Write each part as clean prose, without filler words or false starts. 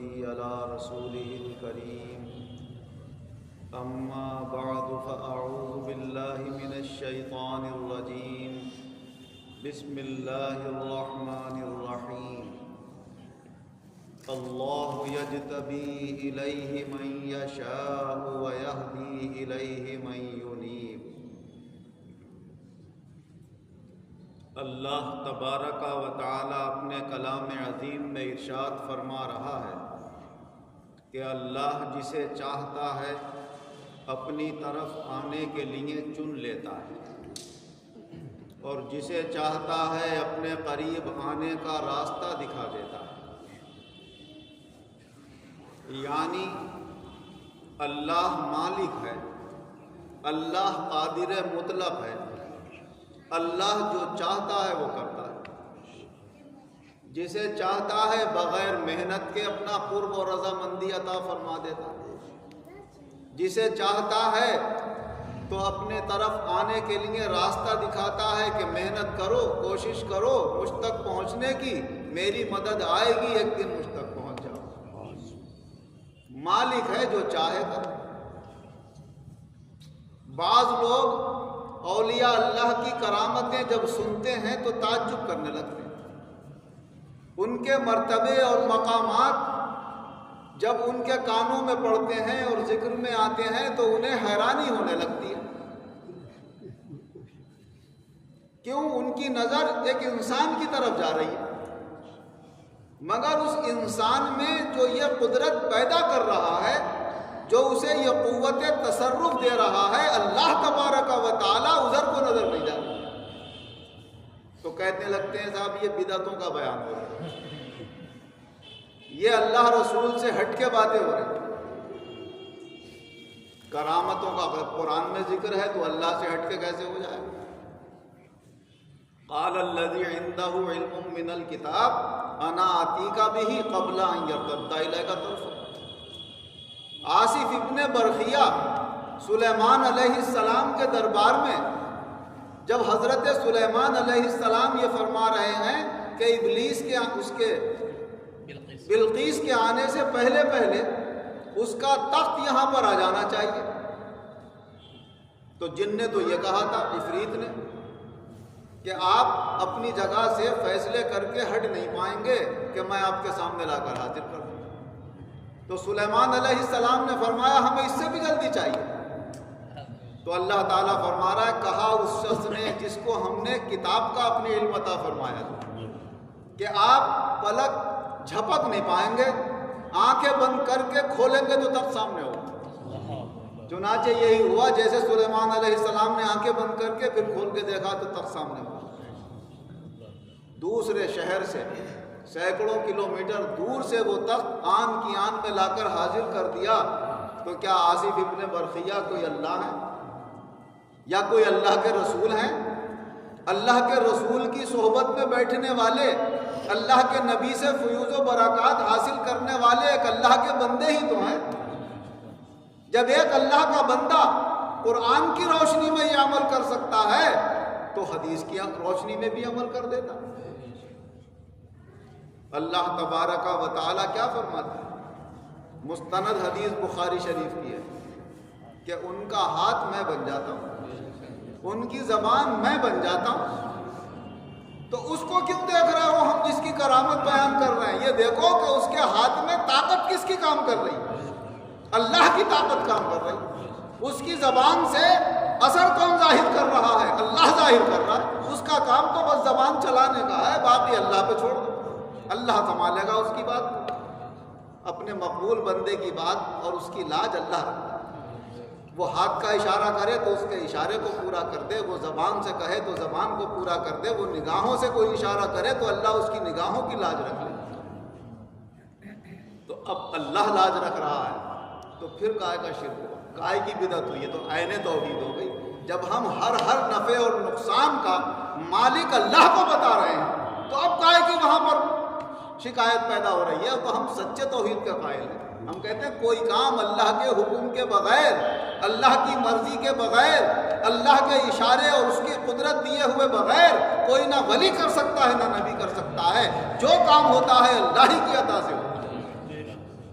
على رسوله الكريم أما بعد فأعوذ بالله من الشيطان الرجيم بسم الله الرحمن الرحيم الله يجتبي إليه من يشاء ويهدي إليه من ينيب۔ اللہ تبارک و تعالی اپنے کلام عظیم میں ارشاد فرما رہا ہے کہ اللہ جسے چاہتا ہے اپنی طرف آنے کے لیے چن لیتا ہے اور جسے چاہتا ہے اپنے قریب آنے کا راستہ دکھا دیتا ہے۔ یعنی اللہ مالک ہے، اللہ قادر مطلق ہے، اللہ جو چاہتا ہے وہ کرتا ہے، جسے چاہتا ہے بغیر محنت کے اپنا قرب و رضامندی عطا فرما دیتا ہے، جسے چاہتا ہے تو اپنے طرف آنے کے لیے راستہ دکھاتا ہے کہ محنت کرو، کوشش کرو مجھ تک پہنچنے کی، میری مدد آئے گی، ایک دن مجھ تک پہنچ جاؤ۔ مالک ہے جو چاہے گا۔ بعض لوگ اولیاء اللہ کی کرامتیں جب سنتے ہیں تو تعجب کرنے لگتے ہیں، ان کے مرتبے اور مقامات جب ان کے کانوں میں پڑتے ہیں اور ذکر میں آتے ہیں تو انہیں حیرانی ہونے لگتی ہے۔ کیوں؟ ان کی نظر ایک انسان کی طرف جا رہی ہے، مگر اس انسان میں جو یہ قدرت پیدا کر رہا ہے، جو اسے یہ قوت تصرف دے رہا ہے، اللہ تبارک و تعالیٰ ادھر کو نظر نہیں جاتا۔ تو کہنے لگتے ہیں صاحب یہ بدعتوں کا بیان ہو رہا ہے، یہ اللہ رسول سے ہٹ کے باتیں ہو رہی ہیں۔ کرامتوں کا قرآن میں ذکر ہے تو اللہ سے ہٹ کے کیسے ہو جائے؟ قال الذی عندہ علم من الکتاب انا آتیک بہ قبل ان یرتد الیک طرفک۔ آصف ابن برخیہ سلیمان علیہ السلام کے دربار میں جب حضرت سلیمان علیہ السلام یہ فرما رہے ہیں کہ ابلیس کے بلقیس کے آنے سے پہلے اس کا تخت یہاں پر آ جانا چاہیے، تو جن نے تو یہ کہا تھا، عفریت نے، کہ آپ اپنی جگہ سے فیصلے کر کے ہٹ نہیں پائیں گے کہ میں آپ کے سامنے لا کر حاضر کر دوں۔ تو سلیمان علیہ السلام نے فرمایا ہمیں اس سے بھی جلدی چاہیے۔ تو اللہ تعالیٰ فرما رہا ہے، کہا اس شخص نے جس کو ہم نے کتاب کا اپنی علم عطا فرمایا تھا کہ آپ پلک جھپک نہیں پائیں گے، آنکھیں بند کر کے کھولیں گے تو تخت سامنے ہوگا۔ چنانچہ یہی ہوا، جیسے سلیمان علیہ السلام نے آنکھیں بند کر کے پھر کھول کے دیکھا تو تخت سامنے ہوا۔ دوسرے شہر سے سینکڑوں کلومیٹر دور سے وہ تخت آن کی آن میں لا کر حاضر کر دیا۔ تو کیا آصف ابن برخیہ کوئی اللہ ہے یا کوئی اللہ کے رسول ہیں؟ اللہ کے رسول کی صحبت میں بیٹھنے والے، اللہ کے نبی سے فیوز و برکات حاصل کرنے والے ایک اللہ کے بندے ہی تو ہیں۔ جب ایک اللہ کا بندہ قرآن کی روشنی میں یہ عمل کر سکتا ہے تو حدیث کی روشنی میں بھی عمل کر دیتا۔ اللہ تبارک و تعالیٰ کیا فرماتا ہے؟ مستند حدیث بخاری شریف کی ہے کہ ان کا ہاتھ میں بن جاتا ہوں، ان کی زبان میں بن جاتا ہوں۔ تو اس کو کیوں دیکھ رہے ہو؟ ہم جس کی کرامت بیان کر رہے ہیں، یہ دیکھو کہ اس کے ہاتھ میں طاقت کس کی کام کر رہی ہے؟ اللہ کی طاقت کام کر رہی ہے۔ اس کی زبان سے اثر کون ظاہر کر رہا ہے؟ اللہ ظاہر کر رہا ہے۔ اس کا کام تو بس زبان چلانے کا ہے، باقی اللہ پہ چھوڑ دو، اللہ سنبھالے گا اس کی بات، اپنے مقبول بندے کی بات، اور اس کی لاج اللہ رکھتا ہے۔ وہ ہاتھ کا اشارہ کرے تو اس کے اشارے کو پورا کر دے، وہ زبان سے کہے تو زبان کو پورا کر دے، وہ نگاہوں سے کوئی اشارہ کرے تو اللہ اس کی نگاہوں کی لاج رکھ لے۔ تو اب اللہ لاج رکھ رہا ہے تو پھر کائے کا شرک ہوا، کائے کی بدعت ہوئی، تو عین توحید ہو گئی۔ جب ہم ہر نفع اور نقصان کا مالک اللہ کو بتا رہے ہیں تو اب کائے کی وہاں پر شکایت پیدا ہو رہی ہے؟ تو ہم سچے توحید کے قائل ہیں۔ ہم کہتے ہیں کوئی کام اللہ کے حکم کے بغیر، اللہ کی مرضی کے بغیر، اللہ کے اشارے اور اس کی قدرت دیے ہوئے بغیر کوئی نہ ولی کر سکتا ہے نہ نبی کر سکتا ہے۔ جو کام ہوتا ہے اللہ ہی کی عطا سے ہوتا ہے۔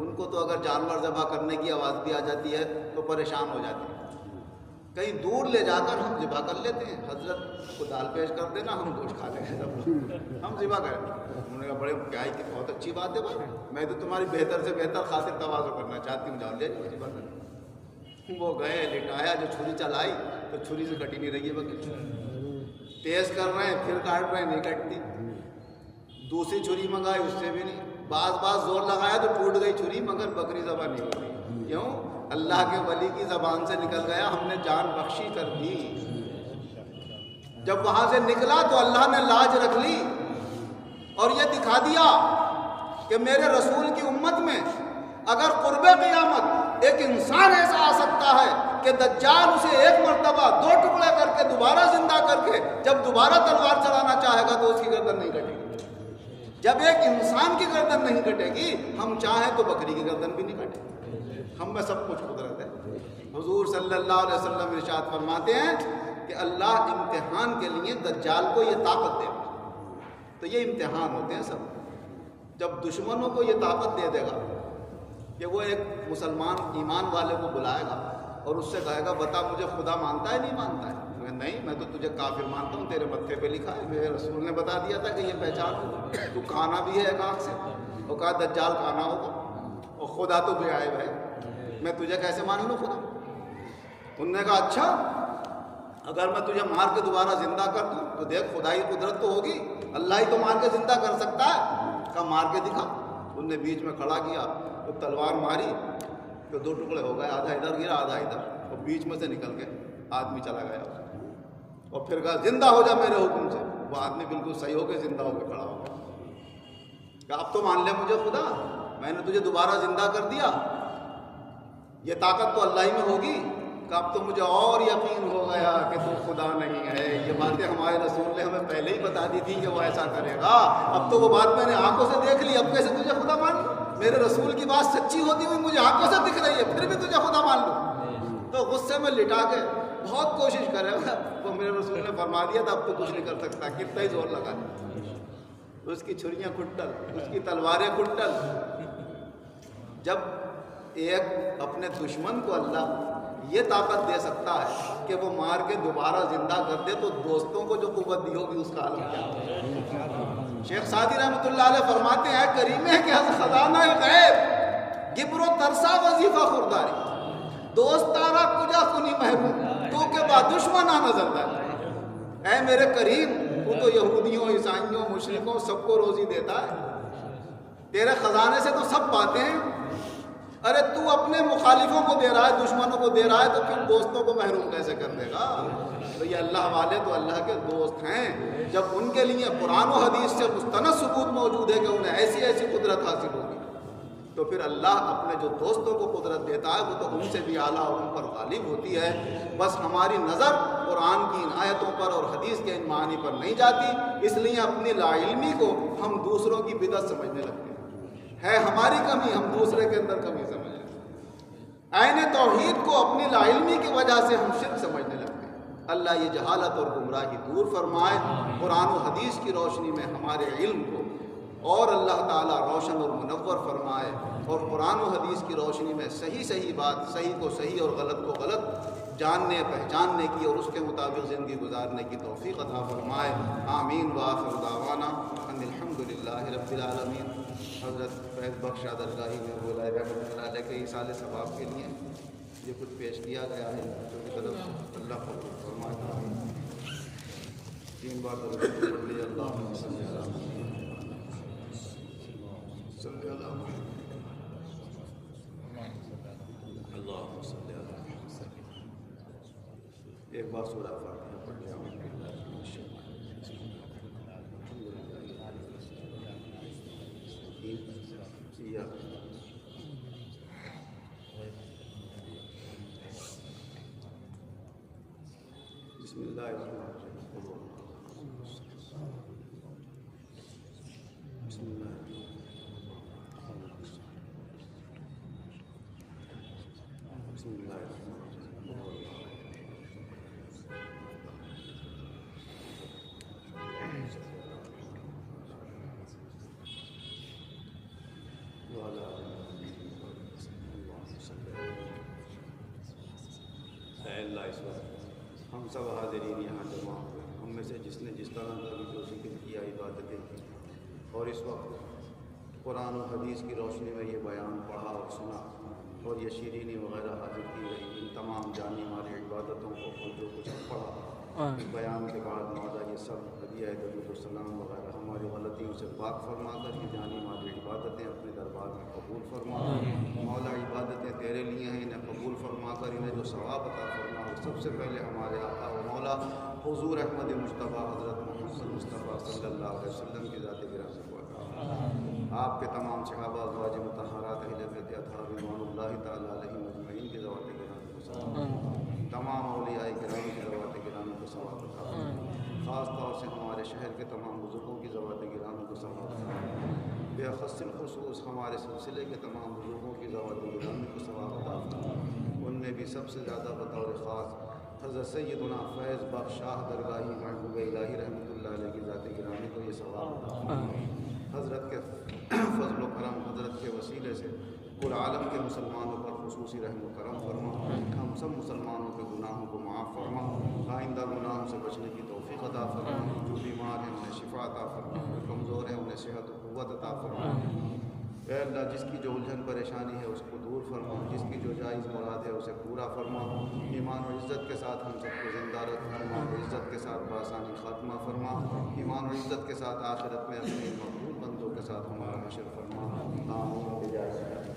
ان کو تو اگر جانور ذبح کرنے کی آواز بھی آ جاتی ہے تو پریشان ہو جاتے ہیں، کہیں دور لے جا کر ہم ذبح کر لیتے ہیں، حضرت کو دال پیش کر دینا، ہم گوشت کھا لیں گے، ہم ذبح کریں۔ انہوں نے کہا بڑے کیا ہے کہ بہت اچھی بات ہے بھائی، میں تو تمہاری بہتر سے بہتر خاطر تواضع کرنا چاہتی ہوں، جاؤ لے جاؤ ذبح کر۔ وہ گئے، لٹایا، جو چھری چلائی تو چھری سے کٹی نہیں رہی ہے بکری، تیز کر رہے ہیں پھر کاٹ رہے ہیں، نہیں کٹتی، دوسری چھری منگائی اس سے بھی نہیں، بعض زور لگایا تو ٹوٹ گئی چھری، مگر بکری ذبح نہیں ہو رہی۔ کیوں؟ اللہ کے ولی کی زبان سے نکل گیا، ہم نے جان بخشی کر دی۔ جب وہاں سے نکلا تو اللہ نے لاج رکھ لی اور یہ دکھا دیا کہ میرے رسول کی امت میں اگر قرب قیامت ایک انسان ایسا آ سکتا ہے کہ دجال اسے ایک مرتبہ 2 ٹکڑے کر کے دوبارہ زندہ کر کے جب دوبارہ تلوار چلانا چاہے گا تو اس کی گردن نہیں کٹے گی۔ جب ایک انسان کی گردن نہیں کٹے گی، ہم چاہیں تو بکری کی گردن بھی نہیں کٹے گی، ہم میں سب کچھ قدرت ہے۔ حضور صلی اللہ علیہ وسلم ارشاد فرماتے ہیں کہ اللہ امتحان کے لیے دجال کو یہ طاقت دے گا، تو یہ امتحان ہوتے ہیں سب۔ جب دشمنوں کو یہ طاقت دے دے گا کہ وہ ایک مسلمان ایمان والے کو بلائے گا اور اس سے کہے گا بتا مجھے خدا مانتا ہے نہیں مانتا ہے، نہیں میں تو تجھے کافر مانتا ہوں، تیرے متھے پہ لکھا ہے، میرے رسول نے بتا دیا تھا کہ یہ پہچان ہوگا، تو کانا بھی ہے ایک آنکھ سے، وہ کہا دجال کانا ہوگا اور خدا تو بے عیب ہے، میں تجھے کیسے مان لوں خدا؟ انہوں نے کہا اچھا اگر میں تجھے مار کے دوبارہ زندہ کر دوں تو دیکھ خدائی قدرت تو ہوگی، اللہ ہی تو مار کے زندہ کر سکتا ہے، کہا مار کے دکھا۔ انہوں نے بیچ میں کھڑا کیا تو تلوار ماری تو 2 ٹکڑے ہو گئے، آدھا ادھر گرا آدھا ادھر، اور بیچ میں سے نکل کے آدمی چلا گیا، اور پھر کہا زندہ ہو جا میرے حکم سے، وہ آدمی بالکل صحیح ہو کے زندہ ہو کے کھڑا ہو گیا، کہ اب تو مان لے مجھے خدا، میں نے تجھے دوبارہ زندہ کر دیا، یہ طاقت تو اللہ ہی میں ہوگی، کہ اب تو مجھے اور یقین ہو گیا کہ تو خدا نہیں ہے، یہ باتیں ہمارے رسول نے ہمیں پہلے ہی بتا دی تھی کہ وہ ایسا کرے گا، اب تو وہ بات میں نے آنکھوں سے دیکھ لی، اب کیسے تجھے خدا مان لوں؟ میرے رسول کی بات سچی ہوتی ہوئی مجھے آنکھوں سے دکھ رہی ہے، پھر بھی تجھے خدا مان لوں؟ تو غصے میں لٹا کے بہت کوشش کرے وہ میرے رسول نے فرما دیا تھا اب تو کچھ نہیں کر سکتا، کتنا ہی زور لگا، اس کی چھریاں کھٹل، اس کی تلواریں کھٹل۔ جب ایک اپنے دشمن کو اللہ یہ طاقت دے سکتا ہے کہ وہ مار کے دوبارہ زندہ کر دے، تو دوستوں کو جو قوت دی ہوگی اس کا عالم کیا ہوگا؟ شیخ سعدی رحمۃ اللہ علیہ فرماتے ہیں کریم ہے کہ خزانہ غیب گبر و ترسا وظیفہ خورداری، دوست تارا کجا کنی محروم تو کہ با دشمنہ نظر داری۔ اے میرے کریم، وہ تو یہودیوں، عیسائیوں، مشرکوں سب کو روزی دیتا ہے، تیرے خزانے سے تو سب پاتے ہیں، ارے تو اپنے مخالفوں کو دے رہا ہے، دشمنوں کو دے رہا ہے، تو پھر دوستوں کو محروم کیسے کر دے گا؟ تو یہ اللہ والے تو اللہ کے دوست ہیں، جب ان کے لیے قرآن و حدیث سے مستند ثبوت موجود ہے کہ انہیں ایسی ایسی قدرت حاصل ہوگی، تو پھر اللہ اپنے جو دوستوں کو قدرت دیتا ہے وہ تو ان سے بھی اعلیٰ اور ان پر غالب ہوتی ہے۔ بس ہماری نظر قرآن کی ان آیتوں پر اور حدیث کے ان معانی پر نہیں جاتی، اس لیے اپنی لا علمی کو ہم دوسروں کی بدعت سمجھنے لگتے ہیں، ہے ہماری کمی، ہم دوسرے کے اندر کمی سمجھ لیں، عین توحید کو اپنی لا علمی کی وجہ سے ہم شرک سمجھنے لگتے ہیں۔ اللہ یہ جہالت اور گمراہی دور فرمائے، قرآن و حدیث کی روشنی میں ہمارے علم کو اور اللہ تعالیٰ روشن اور منور فرمائے، اور قرآن و حدیث کی روشنی میں صحیح بات، صحیح کو صحیح اور غلط کو غلط جاننے پہچاننے کی اور اس کے مطابق زندگی گزارنے کی توفیق عطا فرمائے۔ آمین وآخر دعوانا ان الحمدللہ رب العالمین۔ حضرت فیض بخش درگاہی میں بلائے رحمۃ اللہ علیہ کے ایصال ثواب کے لیے یہ کچھ پیش کیا گیا ہے، جو کی طرف اللہ قبول فرمائے۔ 3 بار درود پڑھ لیجیے، اللہم صلی علی صلی اللہ اللہم صلی اللہ، ایک بار سورہ فاتحہ پڑھ لیا۔ بسم اللہ الرحمن الرحیم، بسم اللہ بسم اللہ الرحمن الرحیم۔ اللہ اس وقت ہم سب حاضرین یہاں جمع ہوئے، ہم میں سے جس نے جس طرح کا بھی جو ذکر کیا، عبادتیں کی، اور اس وقت قرآن و حدیث کی روشنی میں یہ بیان پڑھا اور سنا، اور یہ شیرینی وغیرہ حاضر کی گئی، ان تمام جانی مالی عبادتوں کو اور جو کچھ پڑھا اس بیان کے بعد مولا یہ سب ہدیہ درود و سلام وغیرہ ہماری غلطیوں سے پاک فرما کر یہ جانی مالی عبادتیں اپنے دربار میں قبول فرما۔ مولا عبادتیں تیرے لیے ہیں، انہیں قبول فرما کر انہیں جو ثواب عطا فرما، اور سب سے پہلے ہمارے آقا و مولا حضور احمد مصطفیٰ حضرت محمد مصطفیٰ صلی اللہ علیہ وسلم کی ذات گرامی کو عطا، آپ کے تمام صحابہ ازواج مطہرات اہل بیت اطہار رضوان اللہ تعالیٰ علیہم اجمعین کی ذوات گرامی کو ثواب، تمام اولیاء کرام کی ذوات گرامی کو ثواب عطا، خاص طور سے ہمارے شہر کے تمام بزرگوں کی ذوات گرامی کو ثواب عطا، بخصوص الخصوص ہمارے سلسلے کے تمام بزرگوں کی ذوات گرامی کو ثواب عطا فرما۔ ان میں بھی سب سے زیادہ بطور خاص حضرت سیدنا فیض بخش شاہ درگاہی محبوب الہی رحمۃ اللہ علیہ کی ذات گرامی کو یہ ثواب عطا فرما۔ حضرت کے فضل و کرم، حضرت کے وسیلے سے کل عالم کے مسلمانوں پر خصوصی رحم و کرم فرما، ہم سب مسلمانوں کے گناہوں کو معاف فرما، آئندہ گناہوں سے بچنے کی توفیق عطا فرما، جو بیمار ہیں انہیں شفا عطا فرما، جو کمزور ہیں انہیں صحت و قوت عطا فرما۔ اے اللہ، جس کی جو الجھن پریشانی ہے اس کو دور فرما، جس کی جو جائز مراد ہے اسے پورا فرما، ایمان و عزت کے ساتھ ہم سب کو زندہ رکھ، ایمان و عزت کے ساتھ بآسانی خاتمہ فرما، ایمان و عزت کے ساتھ آخرت میں اپنے مقبول بندوں کے ساتھ ہمارا حشر فرما۔ آمین۔